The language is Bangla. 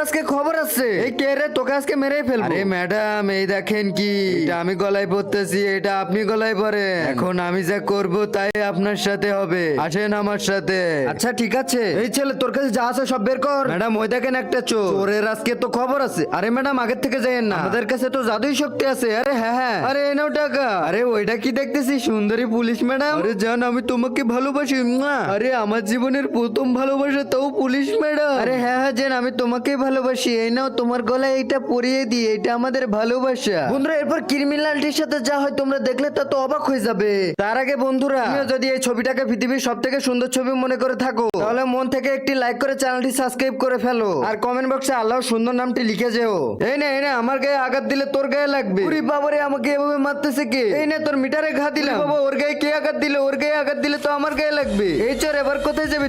আজকে খবর আছে, এই কে রে, তোকে আজকে মেরেই ফেলবো। আরে ম্যাডাম, এই দেখেন কি, এটা আমি গলায় পরতেছি, এটা আপনি গলায় পরেন। এখন আমি যা করব তাই আপনার সাথে হবে, আসেন আমার সাথে। আচ্ছা ঠিক আছে, এই ছেলে তোর কাছে যা আছে সব বের কর। ম্যাডাম ওই দেখেন একটা চোর, চোরের আজকে তো খবর আছে। আরে ম্যাডাম আগের থেকে যাইয়েন না, আমাদের কাছে তো জাদুই শক্তি আছে। আরে হ্যাঁ হ্যাঁ, আরে এই নাও টাকা। আরে ওইটা কি দেখতেছি, সুন্দরী পুলিশ ম্যাডাম। আরে জান, আমি তোমাকে ভালোবাসি। মুয়া। আরে আমার জীবনের প্রথম ভালোবাসা, তাও পুলিশ ম্যাডাম। আরে হ্যাঁ হ্যাঁ জান, আমি তোমাকে ভালোবাসি। এই নাও তোমার গলায় এইটা পরিয়ে দিয়ে, এটা আমাদের ভালোবাসা। বন্ধুরা এরপর ক্রিমিনালিটির সাথে যা হয় তোমরা দেখলে তা তো অবাক হয়ে যাবে। তার আগে বন্ধুরা, তুমিও যদি এই ছবিটাকে পৃথিবীর সব থেকে সুন্দর ছবি মনে করে থাকো, তাহলে মন থেকে একটি লাইক করে চ্যানেলটি সাবস্ক্রাইব করে ফেলো, আর কমেন্ট বক্সে আল্লাহ সুন্দর নামটি লিখে যেও। এই না আমার গায়ে আঘাত দিলে তোর গায়ে লাগবে। ওরে বাবারে, আমাকে এভাবে মারতেছে কে? এই না তোর মিটারে ঘা দিলাম। বাবা ওর গায়ে কে আঘাত দিলে? ওর গায়ে আঘাত দিলে তো আমার গায়ে লাগবে। এই চোর, এবার কোথায় যাবি?